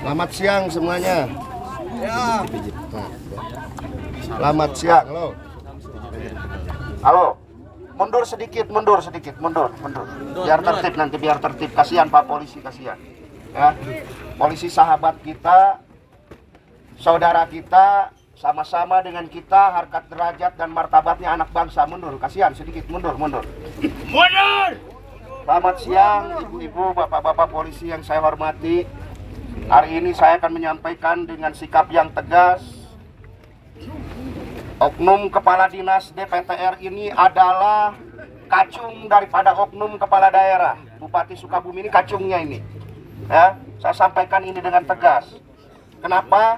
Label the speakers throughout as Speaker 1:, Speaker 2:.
Speaker 1: Selamat siang semuanya.
Speaker 2: Ya.
Speaker 1: Selamat siang, lo. Halo. Mundur sedikit. Biar tertib nanti, biar tertib. Kasihan Pak Polisi, kasihan. Ya. Polisi sahabat kita, saudara kita, sama-sama dengan kita, harkat derajat dan martabatnya anak bangsa. Mundur, kasihan sedikit, mundur. Selamat siang, ibu-ibu, bapak-bapak polisi yang saya hormati. Hari ini saya akan menyampaikan dengan sikap yang tegas. Oknum Kepala Dinas DPTR ini adalah kacung daripada oknum Kepala Daerah. Bupati Sukabumi ini kacungnya ini. Ya, saya sampaikan ini dengan tegas. Kenapa?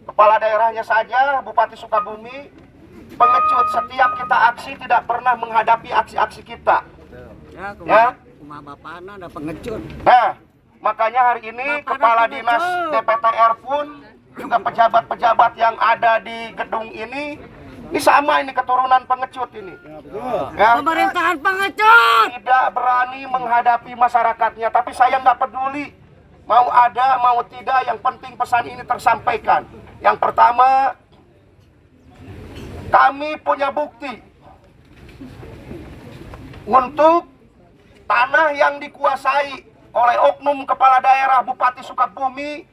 Speaker 1: Kepala daerahnya saja, Bupati Sukabumi, pengecut. Setiap kita aksi tidak pernah menghadapi aksi-aksi kita. Ya,
Speaker 2: Rumah bapakna ada pengecut.
Speaker 1: Nah, makanya hari ini Kepala Dinas DPTR pun juga pejabat-pejabat yang ada di gedung ini sama ini keturunan pengecut ini. Ya.
Speaker 2: Pemerintahan pengecut.
Speaker 1: Tidak berani menghadapi masyarakatnya, tapi saya nggak peduli mau ada mau tidak, yang penting pesan ini tersampaikan. Yang pertama, kami punya bukti untuk tanah yang dikuasai oleh oknum kepala daerah Bupati Sukabumi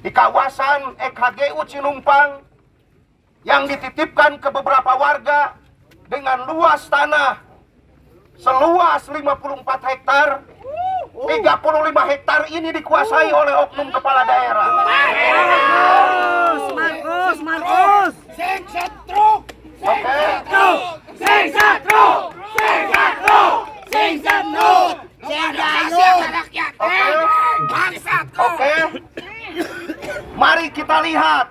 Speaker 1: di kawasan EKGU Cinumpang yang dititipkan ke beberapa warga dengan luas tanah seluas 54 hektar. 35 hektar ini dikuasai oleh oknum kepala daerah.
Speaker 2: Markus.
Speaker 1: Oke. Oke. Mari kita lihat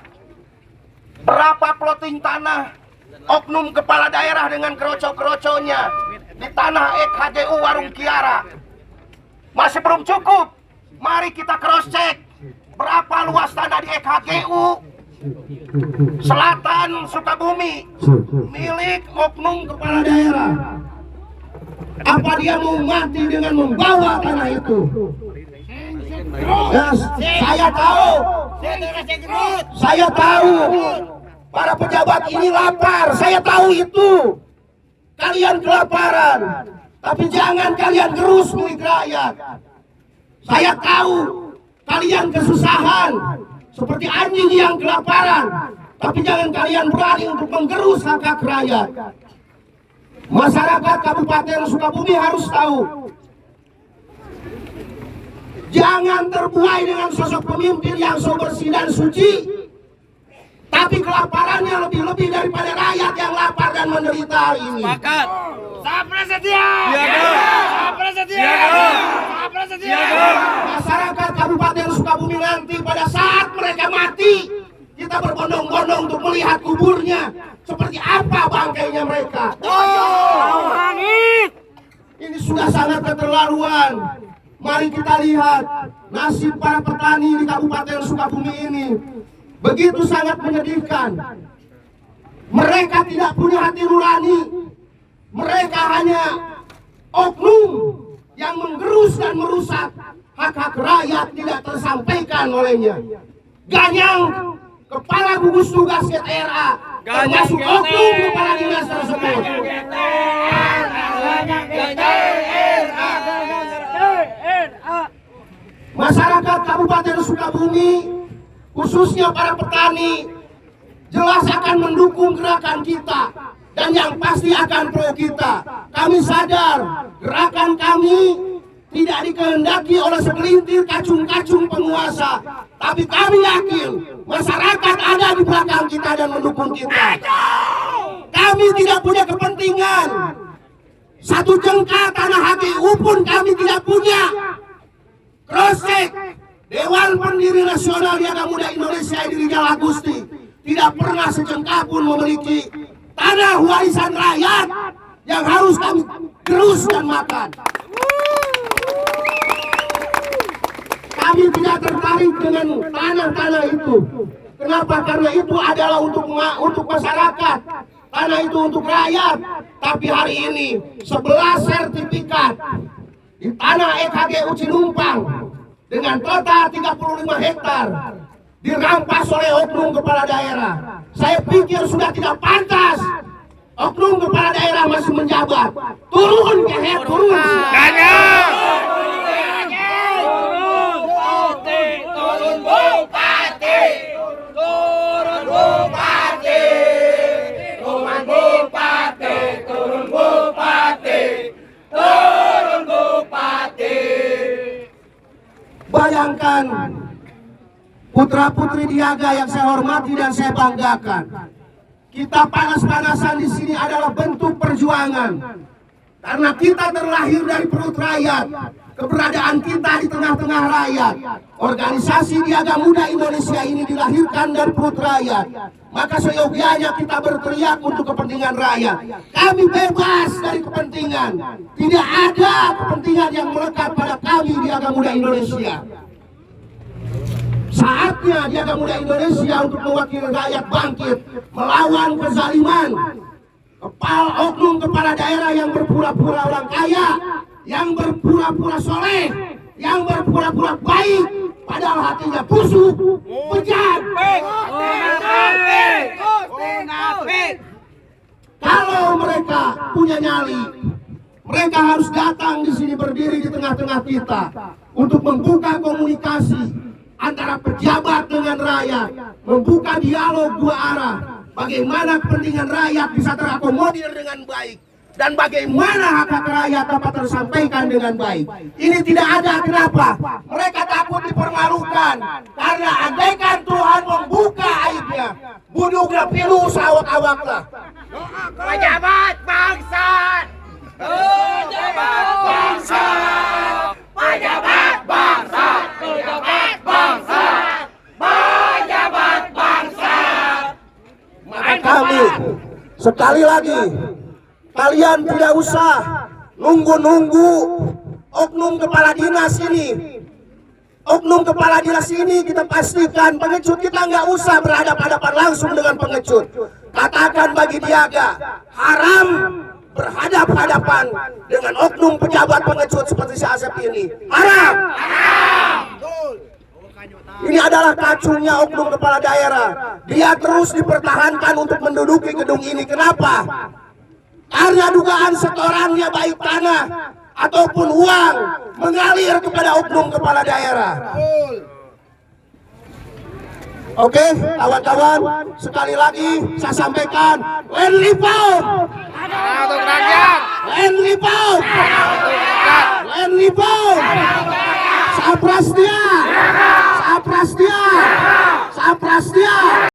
Speaker 1: berapa plotting tanah oknum kepala daerah dengan keroco-keroconya di tanah EKGU Warung Kiara. Masih belum cukup. Mari kita cross check berapa luas tanah di EKGU Selatan Sukabumi milik oknum kepala daerah. Apa dia mau mati dengan membawa tanah itu? Ya, saya tahu para pejabat ini lapar. Saya tahu itu. Kalian kelaparan, tapi jangan kalian gerus milik rakyat. Saya tahu kalian kesusahan seperti anjing yang kelaparan, tapi jangan kalian berani untuk menggerus hak rakyat. Masyarakat Kabupaten Sukabumi harus tahu, jangan terbuai dengan sosok pemimpin yang so bersih dan suci, tapi kelaparannya lebih-lebih daripada rakyat yang lapar dan menderita hari ini.
Speaker 3: Sepakat.
Speaker 1: Masyarakat Kabupaten Sukabumi nanti pada saat mereka mati, kita berbondong-bondong untuk melihat kuburnya seperti apa bangkainya mereka. Ini sudah sangat keterlaluan. Mari kita lihat nasib para petani di Kabupaten Sukabumi ini. Begitu sangat menyedihkan. Mereka tidak punya hati nurani. Mereka hanya oknum yang menggerus dan merusak hak-hak rakyat tidak tersampaikan olehnya. Ganyang kepala gugus tugas GTRA, termasuk oknum kepala dinas tersebut. Masyarakat Kabupaten Sukabumi, khususnya para petani, jelas akan mendukung gerakan kita dan yang pasti akan pro kita. Kami sadar gerakan kami tidak dikehendaki oleh segelintir kacung-kacung penguasa, tapi kami yakin masyarakat ada di belakang kita dan mendukung kita. Kami tidak punya kepentingan satu jengkal tanah HGU pun kami tidak punya. Cross check Dewan Pendiri Nasional Niaga Muda Indonesia Rijal Agusti tidak pernah sejengkal pun memiliki tanah warisan rakyat yang harus kami gerus dan makan. Kami tidak tertarik dengan tanah-tanah itu. Kenapa? Karena itu adalah untuk masyarakat. Tanah itu untuk rakyat. Tapi hari ini 11 sertifikat di tanah EKGU Cinumpang dengan total 35 hektar dirampas oleh oknum kepala daerah. Saya pikir sudah tidak pantas oknum kepala daerah masih menjabat. Turun ke head, turun. Bayangkan putra-putri Diaga yang saya hormati dan saya banggakan. Kita panas-panasan di sini adalah bentuk perjuangan. Karena kita terlahir dari perut rakyat. Keberadaan kita di tengah-tengah rakyat. Organisasi Diaga Muda Indonesia ini dilahirkan dari perut rakyat. Maka seyogianya kita berteriak untuk kepentingan rakyat. Kami bebas dari kepentingan. Tidak ada kepentingan yang melekat pada kami Diaga Muda Indonesia. Saatnya Diaga Muda Indonesia untuk mewakili rakyat bangkit melawan kezaliman oknum kepala daerah yang berpura-pura orang kaya, yang berpura-pura soleh, yang berpura-pura baik, padahal hatinya busuk, bejat. Kalau mereka punya nyali, mereka harus datang di sini berdiri di tengah-tengah kita untuk membuka komunikasi antara pejabat dengan rakyat, membuka dialog dua arah. Bagaimana kepentingan rakyat bisa terakomodir dengan baik dan bagaimana hak-hak rakyat dapat tersampaikan dengan baik. Ini tidak ada. Kenapa? Mereka takut dipermalukan karena andaikan Tuhan membuka aibnya, buduknya pilu sawak-awaklah.
Speaker 2: Pejabat bangsa, pejabat bangsa, pejabat bangsa, pejabat bangsa, pejabat bangsa.
Speaker 1: Maka kami sekali lagi, kalian tidak usah nunggu-nunggu oknum kepala dinas ini. Oknum kepala dinas ini kita pastikan pengecut kita nggak usah berhadapan-hadapan langsung dengan pengecut. Katakan bagi Diaga, haram berhadapan-hadapan dengan oknum pejabat pengecut seperti si Asep ini. Haram! Ini adalah kacungnya oknum kepala daerah. Dia terus dipertahankan untuk menduduki gedung ini. Kenapa? Karena dugaan setorannya baik tanah ataupun uang mengalir kepada oknum kepala daerah. Oke, kawan-kawan, sekali lagi saya sampaikan, Land Reform, Land Reform, Land Reform, Saprastia.